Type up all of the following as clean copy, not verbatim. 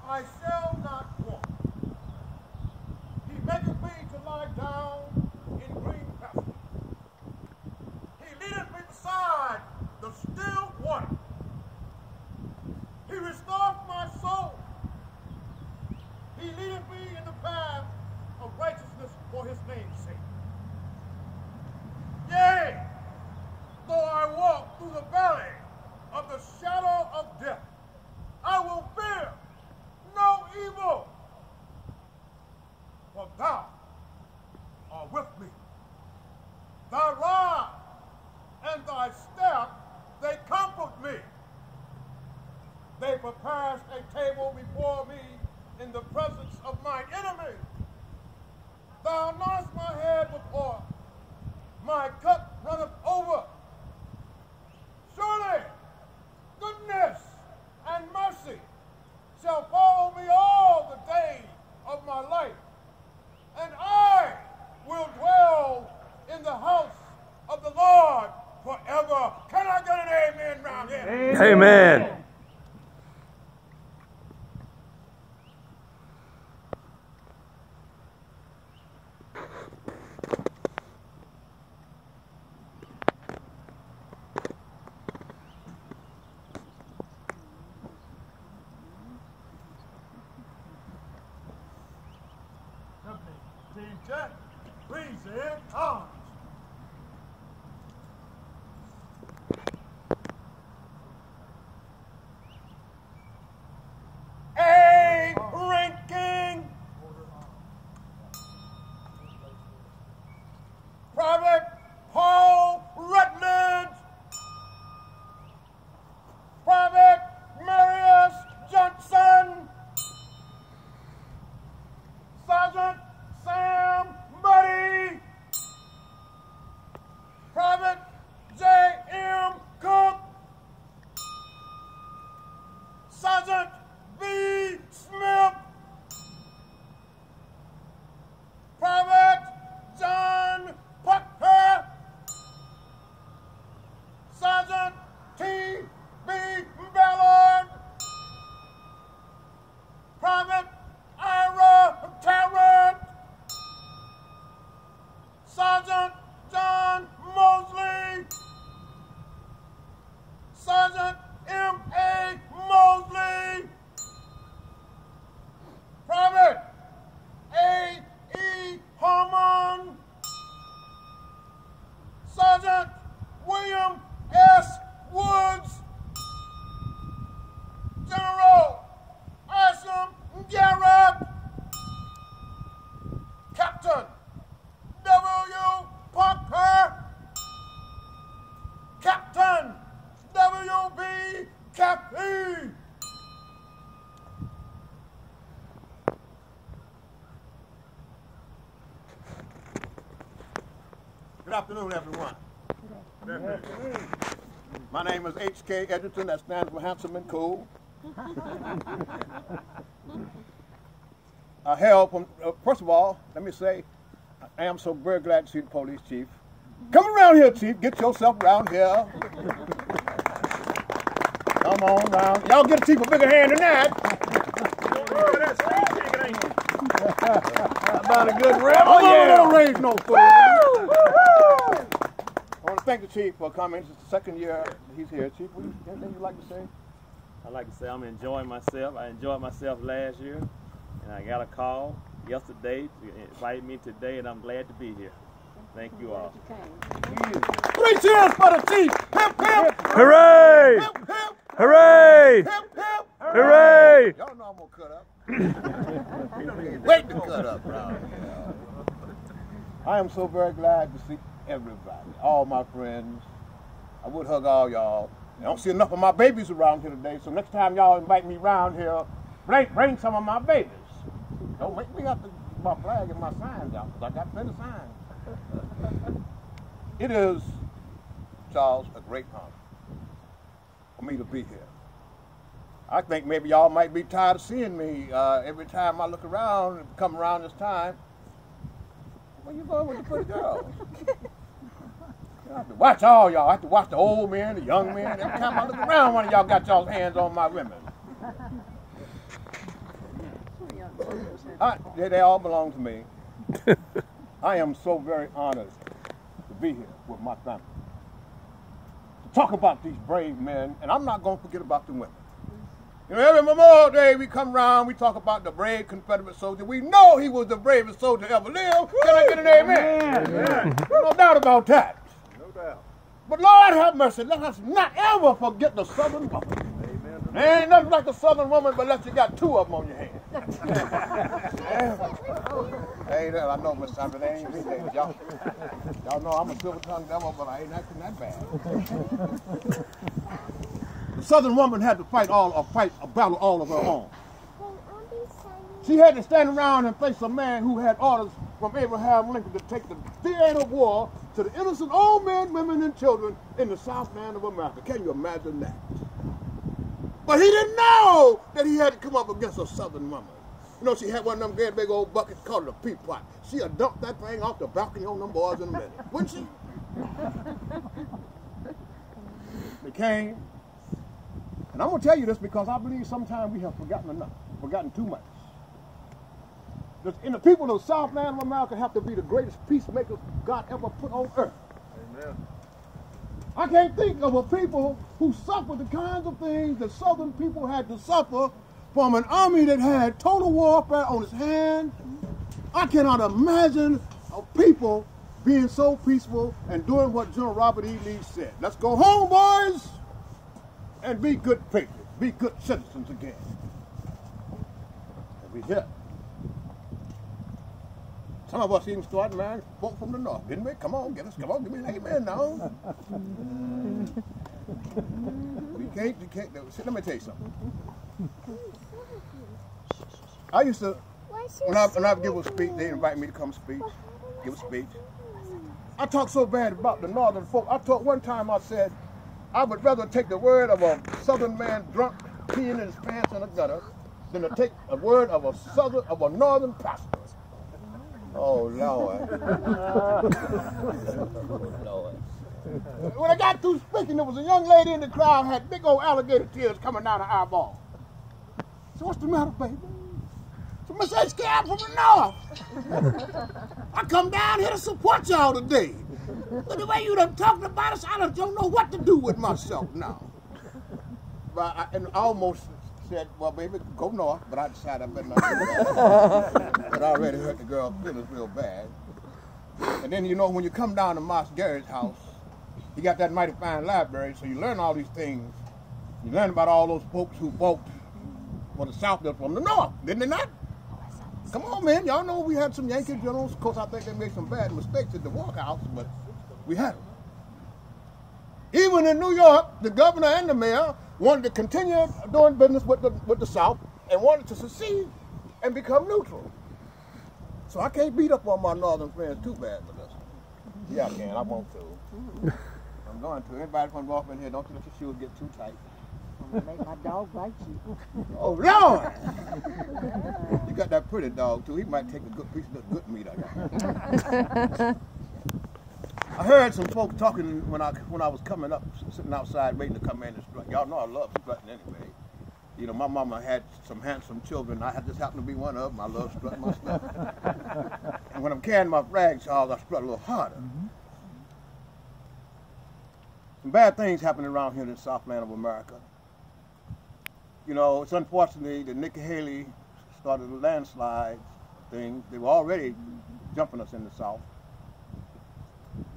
I shall not want. He maketh me to lie down in green pastures. He leadeth me beside the still water. He restoreth my soul. He leadeth me in the path of righteousness for his name's sake. Yea, though I walk through the valley of the shadow of death, I will fear no evil, for thou art with me. Thy rod and thy staff, they comfort me. They prepare a table before me in the presence of mine enemies. Thou anointest my head with oil. My cup runneth over. Surely goodness and mercy shall follow me all the days of my life, and I will dwell in the house of the Lord forever. Can I get an amen round here? Amen. Teacher, please in arms. A ranking Private Paul Rutledge, Private Marius Johnson, Sergeant Sam Buddy, Private J.M. Cook, Sergeant B. Smith, Private John Pucker, Sergeant T.B. Ballard, Private Ira Tarrant, Sergeant John Mosley, Sergeant M.A. Mosley, Private A.E. Harmon, Sergeant William S. Woods, General Isham Garrott, Captain W. Parker, Captain W.B. Cappy. Good afternoon, everyone. Good afternoon. My name is H.K. Edgerton. That stands for handsome and cool. I hail from, first of all, let me say, I am so very glad to see the police chief. Come around here, chief. Get yourself around here. Come on round. Y'all get the chief a bigger hand than that. How about a good rebel? Oh, don't raise no fool. I want to thank the chief for coming. This is the second year he's here. Chief, anything you'd like to say? I'd like to say I'm enjoying myself. I enjoyed myself last year, and I got a call yesterday to invite me today, and I'm glad to be here. Thank you all. 3 cheers for the chief! Hip, hip! Hooray! Hip, hip! Hooray! Hip, hip! Hooray! Y'all know I'm going to cut up. You don't even wait to cut up, bro. I am so very glad to see everybody, all my friends. I would hug all y'all. I don't see enough of my babies around here today, so next time y'all invite me around here, bring some of my babies. Don't make me have to get my flag and my signs out, because I got plenty of signs. It is, Charles, a great honor for me to be here. I think maybe y'all might be tired of seeing me every time I look around and come around this time. Where you going with the pretty girls? I have to watch all y'all. I have to watch the old men, the young men. Every time I look around, one of y'all got y'all's hands on my women. They all belong to me. I am so very honored to be here with my family. To talk about these brave men, and I'm not going to forget about the women. You know, every Memorial Day we come around, we talk about the brave Confederate soldier. We know he was the bravest soldier ever lived. Can I get an amen? Amen. No doubt about that. No doubt. But Lord have mercy, let us not ever forget the Southern woman. Amen. There ain't nothing like a Southern woman, but unless you got two of them on your hand. Hey, I know, Miss Sandra, they ain't me. Y'all know I'm a silver-tongued devil, but I ain't acting that bad. The Southern woman had to fight a battle all of her own. She had to stand around and face a man who had orders from Abraham Lincoln to take the theater of war to the innocent old men, women, and children in the Southland of America. Can you imagine that? But he didn't know that he had to come up against a Southern woman. You know, she had one of them great big old buckets called a pea pot. She'd have dumped that thing off the balcony on them boys in a minute, wouldn't she? They came. And I'm going to tell you this because I believe sometimes we have forgotten enough, forgotten too much. And the people of the Southland of America have to be the greatest peacemakers God ever put on earth. Amen. I can't think of a people who suffered the kinds of things that Southern people had to suffer from an army that had total warfare on its hands. I cannot imagine a people being so peaceful and doing what General Robert E. Lee said. Let's go home, boys, and be good patriots, be good citizens again. And we here. Some of us even started marrying folk from the north, didn't we? Come on, give me an amen now. You can't, let me tell you something. I used to, when I give a speech, they invite me to come give a speech. I talk so bad about the northern folk. I talked one time, I said, I would rather take the word of a Southern man drunk, peeing in his pants in a gutter, than to take a word of a northern pastor. Oh, Lord. Lord. When I got through speaking, there was a young lady in the crowd had big old alligator tears coming down her eyeball. So what's the matter, baby? So Miss H.K., I'm from the north. I come down here to support y'all today. But the way you done talked about us, I don't know what to do with myself now. But I almost said, well, baby, go north, but I decided I better not do that. But I already hurt the girl's feelings real bad. And then, you know, when you come down to Marsh Garrett's house, he got that mighty fine library, so you learn all these things. You learn about all those folks who fought for the South from the North, didn't they not? Come on, man. Y'all know we had some Yankee generals. Of course, I think they made some bad mistakes at the workhouse, but we had them. Even in New York, the governor and the mayor wanted to continue doing business with the South and wanted to secede and become neutral. So I can't beat up on my northern friends too bad with this. Yeah, I can. I want to. I'm going to. Everybody from North in here, don't you let your shoes get too tight. I'm gonna make my dog bite you. Oh, Lord! You got that pretty dog, too. He might take a good piece of the good meat I got. I heard some folks talking when I was coming up, sitting outside waiting to come in and strut. Y'all know I love strutting anyway. You know, my mama had some handsome children. I just happened to be one of them. I love strutting my stuff. And when I'm carrying my flag shawls, I strut a little harder. Some bad things happening around here in the Southland of America. You know, it's unfortunately that Nikki Haley started a landslide thing. They were already jumping us in the South.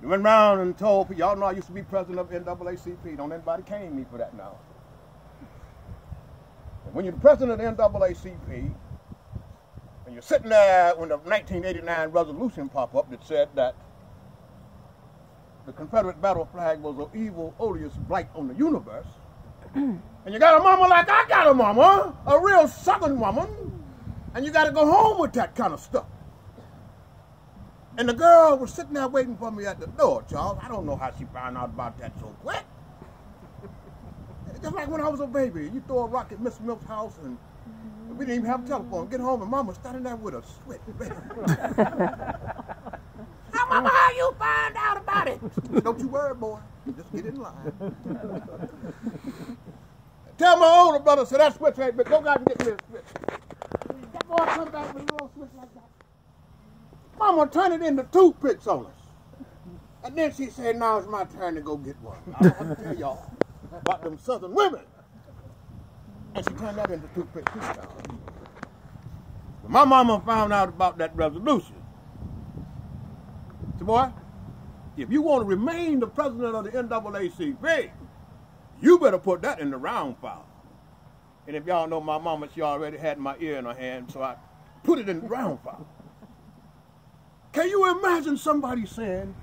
They went around and told people, y'all know I used to be president of NAACP. Don't anybody cane me for that now. And when you're the president of the NAACP, and you're sitting there when the 1989 resolution popped up that said that the Confederate battle flag was an evil, odious blight on the universe, and you got a mama like I got a mama, a real Southern woman, and you got to go home with that kind of stuff. And the girl was sitting there waiting for me at the door, Charles. I don't know how she found out about that so quick. Just like when I was a baby, you throw a rock at Miss Milk's house and we didn't even have a telephone. Get home and Mama standing there with a sweat. Now, Mama, how you find out about it? Don't you worry, boy. Just get in line. Tell my older brother, so that switch ain't big. Go out and get me a switch. boy come back with a little switch like that. Mama turned it into toothpicks on us. And then she said, now it's my turn to go get one. I want to tell y'all about them southern women. And she turned that into toothpicks too. My mama found out about that resolution. So boy, if you want to remain the president of the NAACP, you better put that in the round file. And if y'all know my mama, she already had my ear in her hand, so I put it in the round file. Can you imagine somebody saying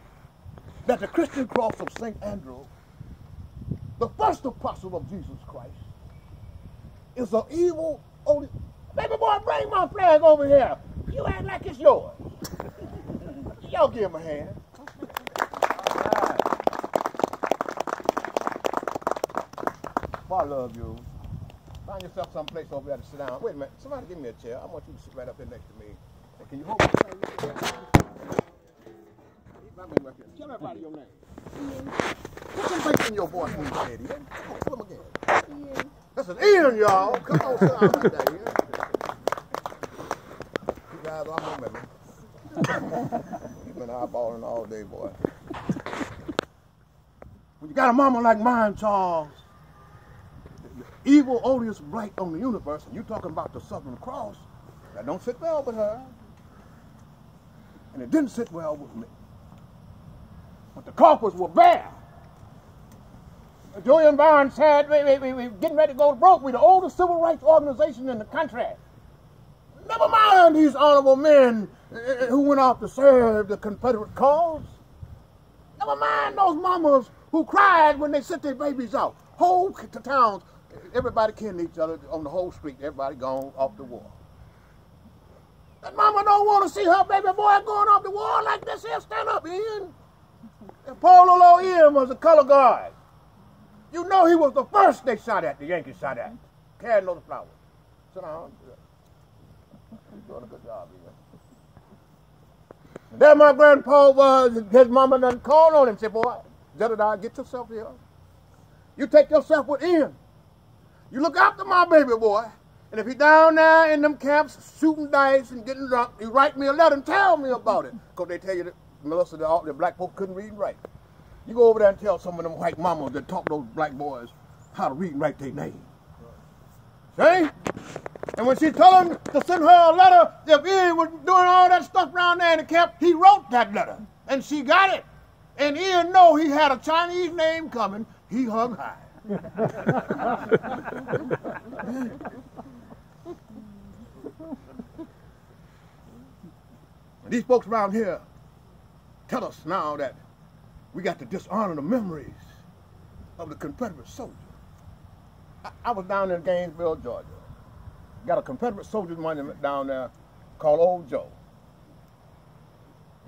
that the Christian cross of St. Andrew, the first apostle of Jesus Christ, is an evil, only... Baby boy, bring my flag over here. You act like it's yours. Y'all give him a hand. Boy, I love you. Find yourself someplace over there to sit down. Wait a minute. Somebody give me a chair. I want you to sit right up here next to me. And can you hold me? Tell everybody your name. Put some bass in your voice when you say it, Ian. Tell them again. Ian. This is Ian, y'all. Come on, sit down right there, Ian. You guys are home with me. You've been eyeballing all day, boy. When you got a mama like mine, Charles, the evil, odious blight on the universe, and you talking about the Southern Cross, that don't sit well with her. And it didn't sit well with me. But the coffers were bare. Julian Barnes said, we're getting ready to go broke. We're the oldest civil rights organization in the country. Never mind these honorable men who went off to serve the Confederate cause. Never mind those mamas who cried when they sent their babies out. Whole towns, everybody killing each other on the whole street. Everybody gone off the war. That mama don't want to see her baby boy going off the war like this here. Stand up, Ian. And poor little Ian was a color guard. You know he was the first they shot at, the Yankees shot at. Carrying those flowers. Sit down. You're doing a good job, Ian. And there my grandpa was, his mama done called on him, said, boy, Jedediah, get yourself here. You take yourself with Ian. You look after my baby boy. And if he down there in them camps shooting dice and getting drunk, you write me a letter and tell me about it. Because they tell you that Melissa, the black folks couldn't read and write. You go over there and tell some of them white mamas that taught those black boys how to read and write their name. See? And when she told him to send her a letter, if Ian was doing all that stuff around there in the camp, he wrote that letter. And she got it. And Ian know he had a Chinese name coming. He hung high. And these folks around here tell us now that we got to dishonor the memories of the Confederate soldier. I was down in Gainesville, Georgia. Got a Confederate soldier's monument down there called Old Joe.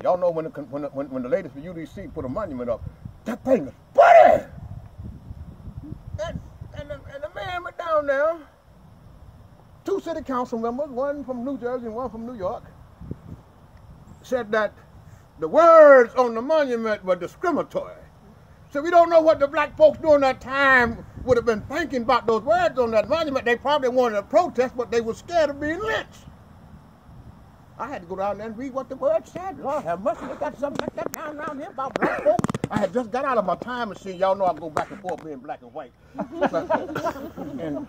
Y'all know when the ladies for UDC put a monument up, that thing is pretty. And the man went down there, 2 city council members, one from New Jersey and one from New York, said that the words on the monument were discriminatory. So we don't know what the black folks during that time would have been thinking about those words on that monument. They probably wanted to protest, but they were scared of being lynched. I had to go down there and read what the words said. Lord have mercy, they got something like that down around here about black folks. I had just got out of my time machine. Y'all know I go back and forth being black and white. And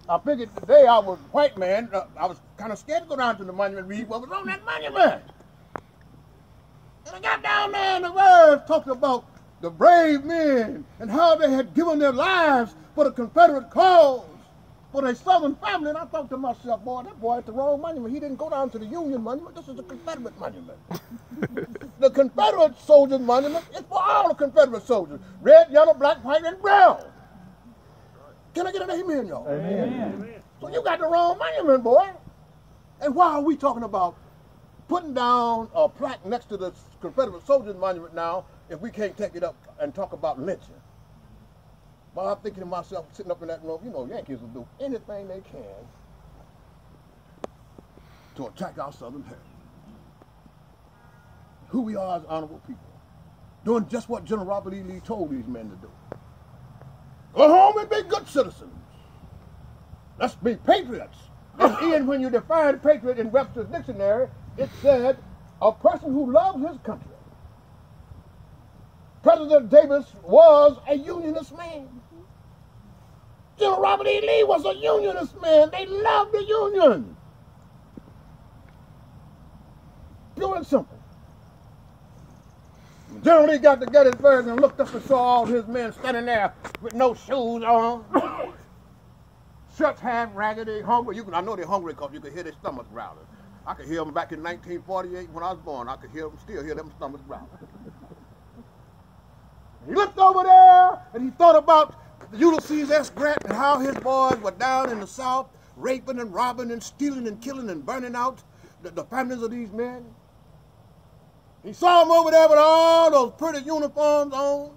I figured today I was a white man. I was kind of scared to go down to the monument and read what was on that monument. And I got down there and the words talked about the brave men and how they had given their lives for the Confederate cause, for their Southern family. And I thought to myself, boy, that boy at the wrong monument. He didn't go down to the Union monument. This is the Confederate monument. The Confederate soldiers monument is for all the Confederate soldiers. Red, yellow, black, white, and brown. Can I get an amen, y'all? Amen. So you got the wrong monument, boy. And why are we talking about putting down a plaque next to the Confederate soldiers monument now if we can't take it up and talk about lynching? But I'm thinking to myself, sitting up in that room, you know, Yankees will do anything they can to attack our Southern heritage. Who we are as honorable people, doing just what General Robert E. Lee told these men to do. Go home and be good citizens. Let's be patriots. And when you define patriot in Webster's dictionary, it said a person who loves his country. President Davis was a Unionist man. General Robert E. Lee was a Unionist man. They loved the Union. Pure and simple. General Lee got to Gettysburg and looked up and saw all his men standing there with no shoes on. Shirts half raggedy, hungry. I know they're hungry because you could hear their stomachs growling. I could hear them back in 1948 when I was born. I could still hear them stomachs growling. He looked over there and he thought about Ulysses S. Grant and how his boys were down in the South raping and robbing and stealing and killing and burning out the families of these men. He saw them over there with all those pretty uniforms on.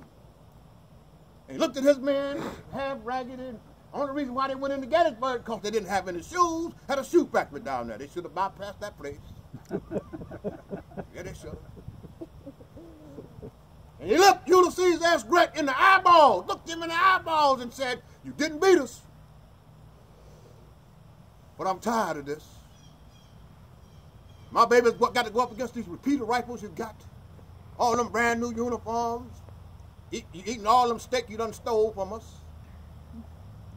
He looked at his men, half raggedy. Only reason why they went into Gettysburg because they didn't have any shoes. Had a shoe factory down there. They should have bypassed that place. Yeah, they should have. And he looked Ulysses S. Grant in the eyeballs, looked him in the eyeballs and said, "You didn't beat us. But I'm tired of this. My baby's got to go up against these repeater rifles you got. All them brand new uniforms. Eating all them steak you done stole from us.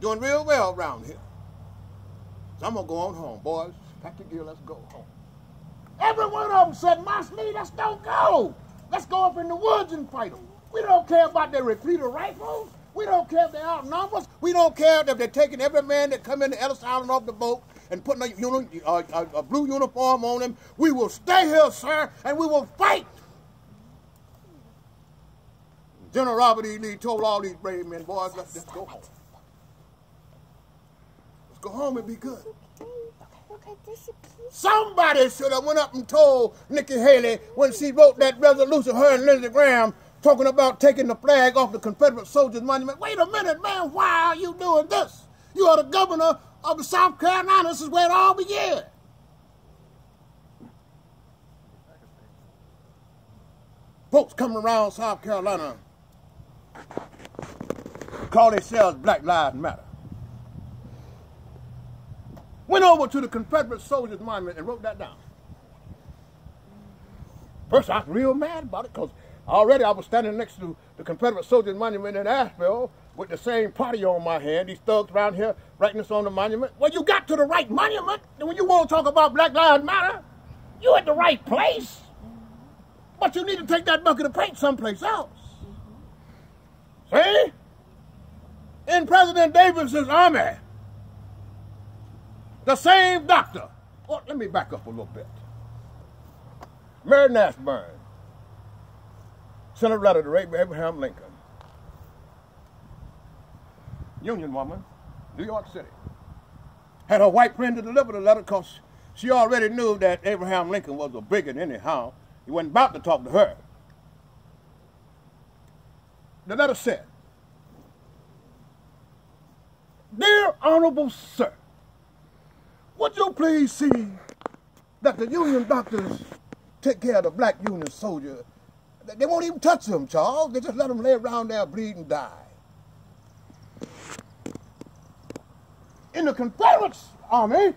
Doing real well around here. So I'm going to go on home, boys. Pack your gear, let's go home." Every one of them said, "Moss Lee, let's don't go. Let's go up in the woods and fight them. We don't care about their repeater rifles. We don't care if they outnumber us. We don't care if they're taking every man that come in the Ellis Island off the boat and putting a blue uniform on him. We will stay here, sir, and we will fight." General Robert E. Lee told all these brave men, "Boys, let's just go home. Let's go home and be good." Somebody should have went up and told Nikki Haley when she wrote that resolution, her and Lindsey Graham, talking about taking the flag off the Confederate Soldiers Monument. Wait a minute, man, why are you doing this? You are the governor of the South Carolina. This is where it all began. Folks coming around South Carolina call themselves Black Lives Matter. Went over to the Confederate Soldiers Monument and wrote that down. First, I was real mad about it because already I was standing next to the Confederate Soldiers Monument in Asheville with the same party on my hand. These thugs around here writing this on the monument. Well, you got to the right monument. And when you want to talk about Black Lives Matter, you at the right place. But you need to take that bucket of paint someplace else. See? In President Davis's army, the same doctor. Well, let me back up a little bit. Marion sent a letter to Abraham Lincoln. Union woman, New York City. Had her white friend to deliver the letter because she already knew that Abraham Lincoln was a bigot anyhow. He wasn't about to talk to her. The letter said, "Dear Honorable Sir, would you please see that the Union doctors take care of the black Union soldier? They won't even touch them, Charles. They just let them lay around there, bleed and die. In the Confederates army,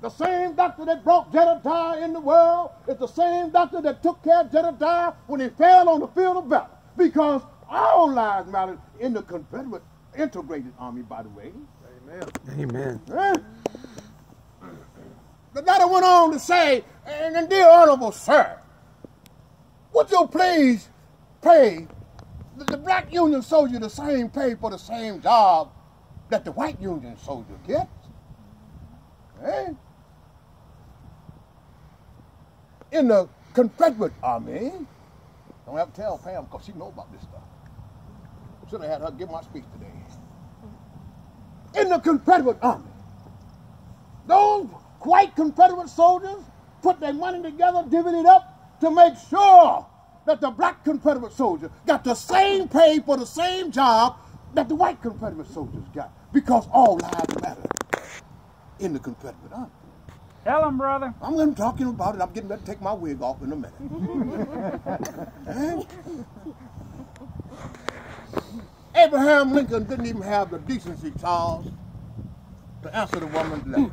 the same doctor that brought Jedediah in the world is the same doctor that took care of Jedediah when he fell on the field of battle. Because all lives matter in the Confederate integrated army, by the way." Amen. Amen. The letter went on to say, "And dear Honorable Sir, would you please pay the black Union soldier the same pay for the same job that the white Union soldier gets?" Eh? In the Confederate army, don't have to tell Pam because she knows about this stuff. Should have had her give my speech today. In the Confederate army, those white Confederate soldiers put their money together, divvied it up to make sure that the black Confederate soldier got the same pay for the same job that the white Confederate soldiers got, because all lives matter in the Confederate army. Tell him, brother. I'm talking about it. I'm getting ready to take my wig off in a minute. Abraham Lincoln didn't even have the decency, Charles, to answer the woman's letter.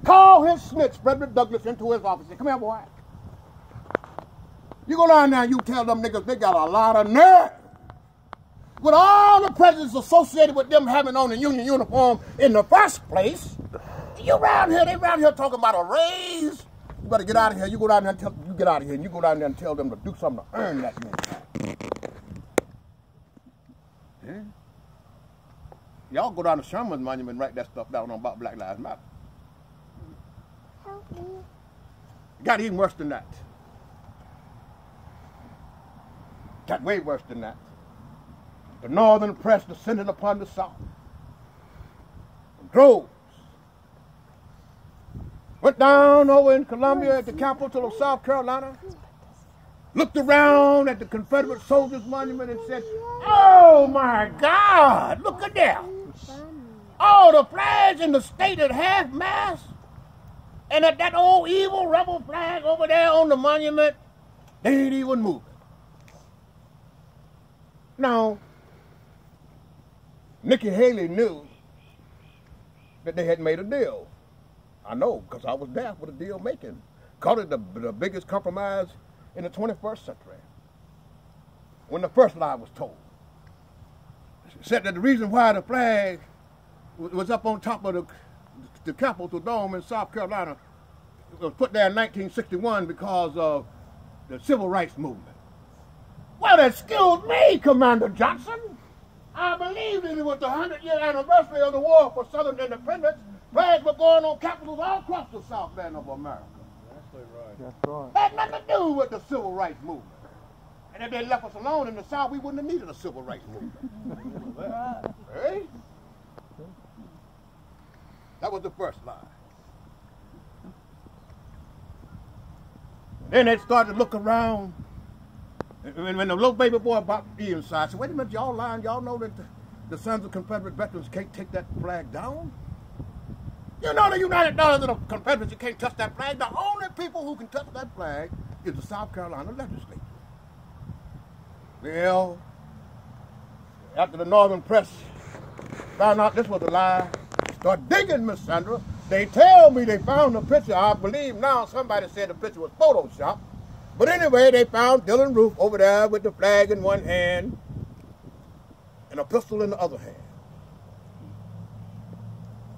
Call his snitch, Frederick Douglass, into his office. Say, come here, boy. You go down there and you tell them niggas they got a lot of nerve. With all the prejudice associated with them having on the Union uniform in the first place, they around here talking about a raise. You better get out of here. You go down there and tell you get out of here, and you go down there and tell them to do something to earn that money. Yeah. Y'all go down to Sherman's Monument and write that stuff down on about Black Lives Matter. Help me. It got even worse than that. Got way worse than that. The northern press descended upon the South. Droves. Went down over in Columbia at the capital of South Carolina. Looked around at the Confederate Soldiers Monument and said, oh my God, look at that. All the flags in the state at half-mast. And at that old evil rebel flag over there on the monument, they ain't even moving. Now, Nikki Haley knew that they had made a deal. I know, because I was there for the deal making. Called it the biggest compromise in the 21st century. When the first lie was told. Said that the reason why the flag was up on top of the Capitol Dome in South Carolina was put there in 1961 because of the Civil Rights Movement. Well, excuse me, Commander Johnson. I believe that it was the 100-year anniversary of the War for Southern Independence. Flags were going on capitals all across the Southland of America. That's right. Had nothing to do with the Civil Rights Movement. And if they left us alone in the South, we wouldn't have needed a Civil Rights Movement. Hey? That was the first lie. Then they started to look around. And when the little baby boy about inside said, wait a minute, y'all lying. Y'all know that the sons of Confederate veterans can't take that flag down? You know the United States of the Confederates, you can't touch that flag. The only people who can touch that flag is the South Carolina legislature. Well, after the Northern press found out this was a lie, start digging, Miss Sandra. They tell me they found the picture. I believe now somebody said the picture was Photoshopped. But anyway, they found Dylan Roof over there with the flag in one hand and a pistol in the other hand.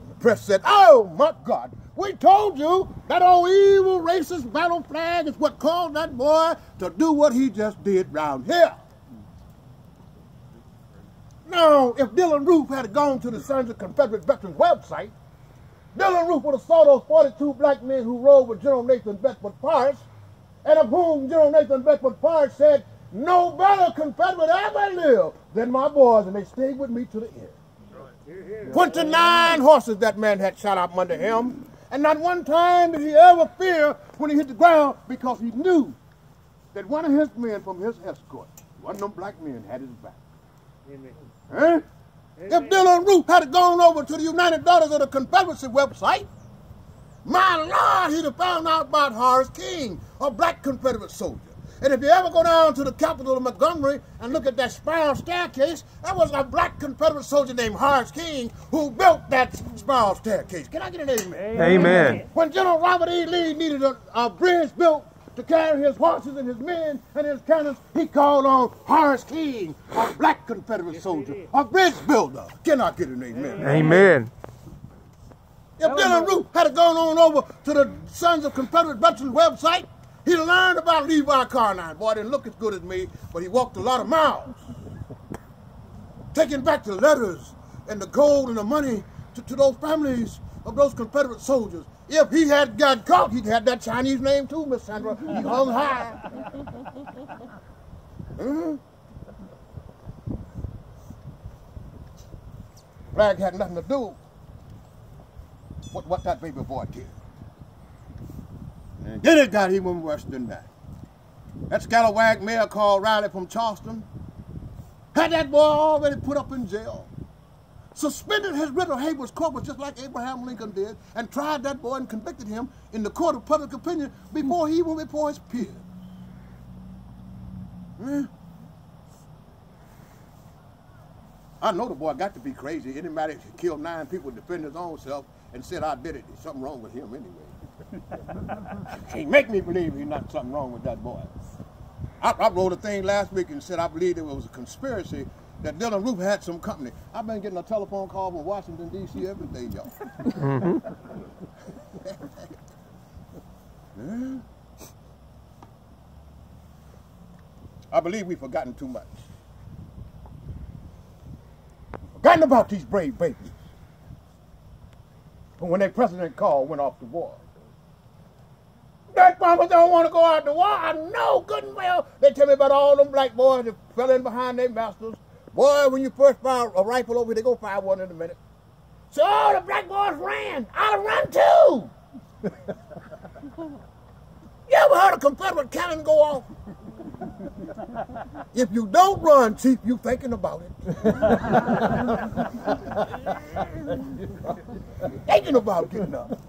And the press said, oh my God, we told you that old evil racist battle flag is what caused that boy to do what he just did round here. Now, if Dylan Roof had gone to the Sons of Confederate Veterans website, Dylan Roof would have saw those 42 black men who rode with General Nathan Bedford Forrest, and of whom General Nathan Bedford Forrest said, no better Confederate ever lived than my boys, and they stayed with me to the end. 29 horses that man had shot up under him, and not one time did he ever fear when he hit the ground, because he knew that one of his men from his escort, one of them black men, had his back. Huh? If Dylan Roof had gone over to the United Daughters of the Confederacy website, my Lord, he'd have found out about Horace King, a black Confederate soldier. And if you ever go down to the capital of Montgomery and look at that spiral staircase, that was a black Confederate soldier named Horace King who built that spiral staircase. Can I get an amen? Amen. When General Robert E. Lee needed a bridge built to carry his horses and his men and his cannons, he called on Horace King, a black Confederate soldier, a bridge builder. Can I get an amen? Amen. If Dylan Roof had gone on over to the Sons of Confederate Veterans website, he'd learned about Levi Carnine. Boy, didn't look as good as me, but he walked a lot of miles, taking back the letters and the gold and the money to those families of those Confederate soldiers. If he had got caught, he'd had that Chinese name too, Miss Sandra. He hung high. Flag had nothing to do with what that baby boy did. And then it got even worse than that. That scalawag mayor called Riley from Charleston had that boy already put up in jail, suspended his writ of habeas corpus just like Abraham Lincoln did, and tried that boy and convicted him in the court of public opinion before he went before his peers. I know the boy got to be crazy. Anybody that killed 9 people to defend his own self and said I did it, there's something wrong with him anyway. Can't make me believe there's not something wrong with that boy. I wrote a thing last week and said I believed it was a conspiracy that Dylan Roof had some company. I've been getting a telephone call from Washington, D.C. every day, y'all. Yeah. I believe we've forgotten too much. Forgotten about these brave babies. But when their president called, went off to war. Black farmers don't want to go out to war. I know good and well. They tell me about all them black boys that fell in behind their masters. Boy, when you first fire a rifle over here, they go fire one in a minute. So all the black boys ran. I'll run too. You ever heard a Confederate cannon go off? If you don't run, Chief, you thinking about it. Thinking about getting up.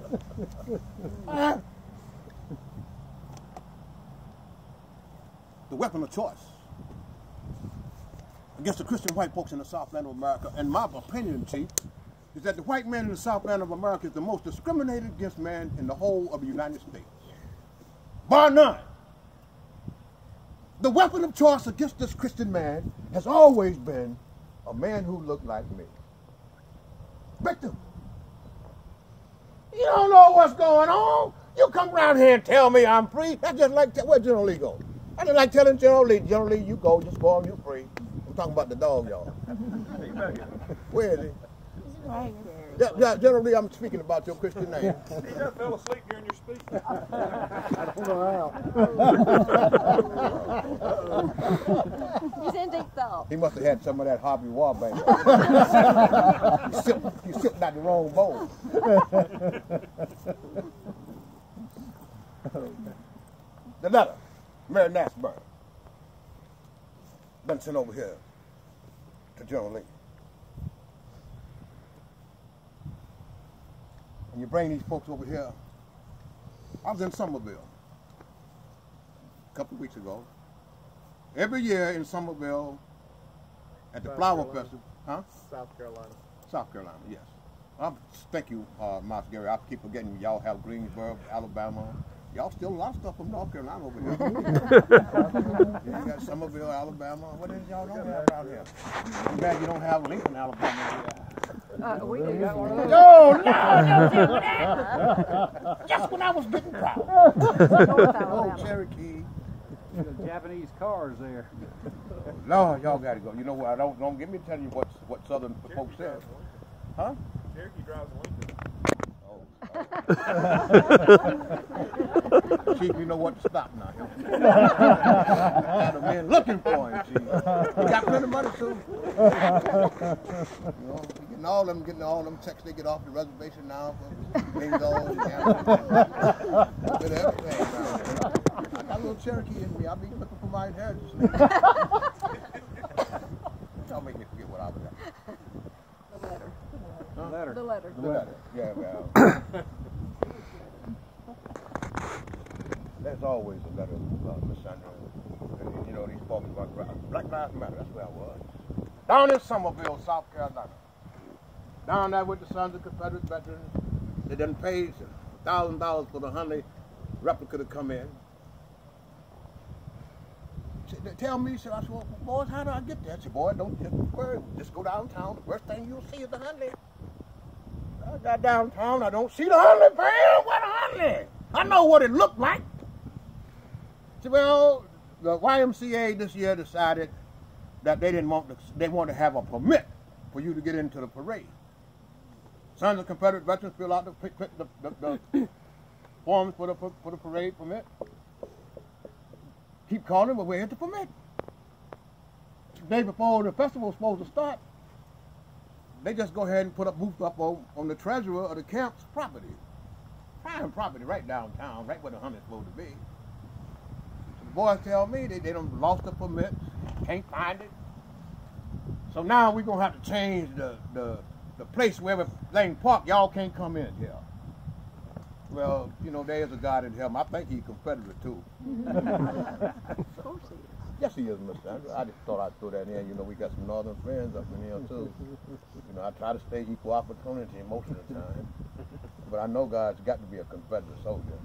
The weapon of choice against the Christian white folks in the Southland of America, in my opinion, Chief, is that the white man in the Southland of America is the most discriminated against man in the whole of the United States. Bar none. The weapon of choice against this Christian man has always been a man who looked like me. Victim. You don't know what's going on. You come around here and tell me I'm free. That's just like, where General Lee go? I just like telling General Lee, you go, just go on, you free. I'm talking about the dog, y'all. Where is he? Right. Yeah, General Lee, I'm speaking about your Christian name. He just fell asleep during your speech. I don't know how. He's in deep thought. He must have had some of that Harvey Warbank. He sipped out the wrong bowl. The letter, Marion Nassburg, been sent over here to General Lee. And you bring these folks over here. I was in Somerville a couple of weeks ago. Every year in Somerville at the Flower Festival. Huh? South Carolina. South Carolina, yes. Thank you, Master Gary. I keep forgetting y'all have Greensboro, Alabama. Y'all steal a lot of stuff from North Carolina over here. Yeah, you got Somerville, Alabama. What is y'all don't have out here? Too bad you don't have Lincoln, Alabama. We do. No, just when I was getting proud. Oh, Cherokee. Japanese cars there. Lord, y'all got to go. You know what? Don't get me telling you what Southern folks said. Huh? Cherokee drives Lincoln. Chief, you know what to stop now. Had a man looking for him, Chief. He got plenty of money too. You know, getting all them checks they get off the reservation now for bingo and with everything. I got a little Cherokee in me. I'll be looking for my inheritance. Y'all make me forget what I was at. The letter. Huh? The letter. The letter. Yeah, well. There's always a letter of misunderstanding. You know, these folks about Black Lives Matter, that's where I was. Down in Somerville, South Carolina. Down there with the Sons of Confederate Veterans. They done paid $1,000 for the Hunley replica to come in. They tell me, so I said, well, boys, how do I get there? I said, boy, don't worry, just go downtown. The first thing you'll see is the Hunley. I got downtown, I don't see the Hunley, fam. Where the Hunley? I know what it looked like. So, well, the YMCA this year decided that they wanted to have a permit for you to get into the parade. Sons of Confederate Veterans fill out the forms for the parade permit. Keep calling, but where's the permit? The day before the festival was supposed to start, they just go ahead and put a booth up on the treasurer of the camp's property. Prime property right downtown, right where the hunt is supposed to be. So the boys tell me they done lost the permit, can't find it. So now we're going to have to change the place where everything parked. Y'all can't come in here. Well, you know, there's a God in heaven. I think he's Confederate too. Of course he is. Yes, he is, Mr. Andrew. I just thought I'd throw that in. You know, we got some northern friends up in here, too. You know, I try to stay equal opportunity most of the time. But I know God's got to be a Confederate soldier.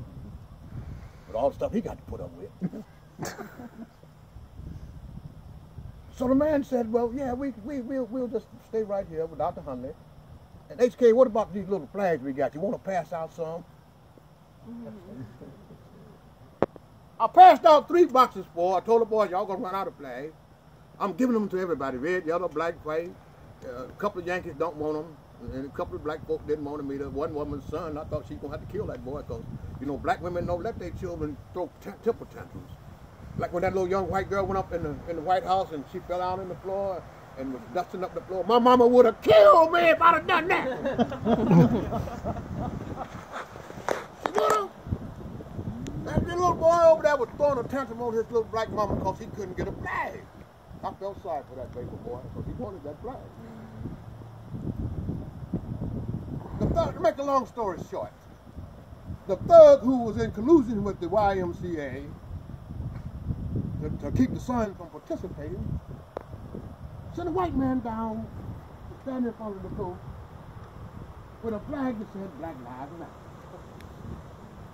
But all the stuff he got to put up with. So the man said, well, yeah, we'll just stay right here with Dr. Huntley. And HK, what about these little flags we got? You want to pass out some? I passed out 3 boxes for. I told the boys, y'all gonna run out of flags. I'm giving them to everybody, red, yellow, black, white. A couple of Yankees don't want them, and a couple of black folks didn't want them either. One woman's son, I thought she was gonna have to kill that boy because, you know, black women don't let their children throw temper tantrums. Like when that little young white girl went up in the White House and she fell out on the floor and was dusting up the floor. My mama would have killed me if I'd have done that. She would have. That little boy over there was throwing a tantrum on his little black mama because he couldn't get a flag. I felt sorry for that baby boy because he wanted that flag. To make a long story short, the thug who was in collusion with the YMCA to keep the son from participating sent a white man down to stand in front of the booth with a flag that said Black Lives Matter.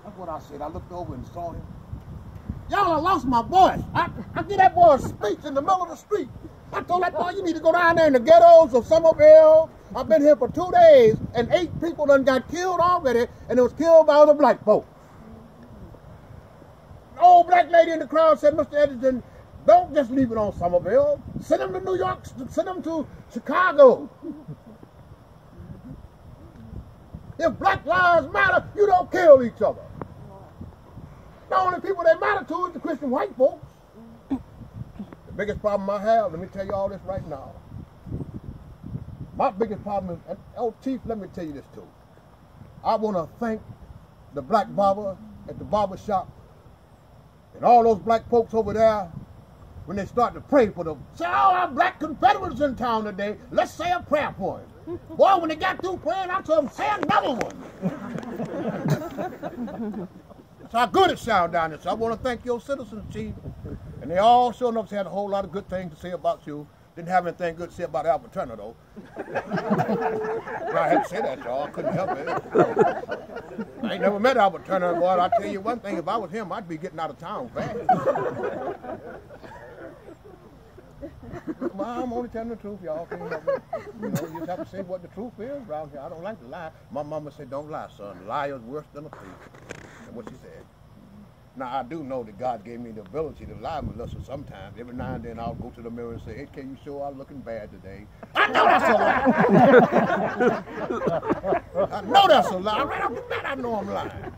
That's what I said. I looked over and saw him. Y'all, I lost my voice. I get that boy a speech in the middle of the street. I told that boy, you need to go down there in the ghettos of Somerville. I've been here for 2 days, and 8 people done got killed already, and it was killed by other black folks. An old black lady in the crowd said, Mr. Edgerton, don't just leave it on Somerville. Send them to New York, send them to Chicago. If Black Lives Matter, you don't kill each other. The only people that matter to is the Christian white folks. The biggest problem I have, let me tell you all this right now. My biggest problem is, oh, Chief, let me tell you this too. I want to thank the black barber at the barber shop and all those black folks over there when they start to pray for them. Say, all our black Confederates in town today, let's say a prayer for him. Boy, when they got through praying, I told them, say another one. That's how good it sounds down there. So I want to thank your citizens, Chief. And they all sure enough had a whole lot of good things to say about you. Didn't have anything good to say about Albert Turner, though. I had to say that, y'all. I couldn't help it. I ain't never met Albert Turner, boy. I'll tell you one thing. If I was him, I'd be getting out of town fast. Well, I'm only telling the truth, y'all. Can't help it. You know, you just have to say what the truth is around here. I don't like to lie. My mama said, don't lie, son. A liar's worse than a thief. That's what she said. Now, I do know that God gave me the ability to lie with Melissa sometimes. Every now and then I'll go to the mirror and say, hey, can you sure I'm looking bad today? I know that's a lie. I know that's a lie. Right off the bat, I know I'm lying.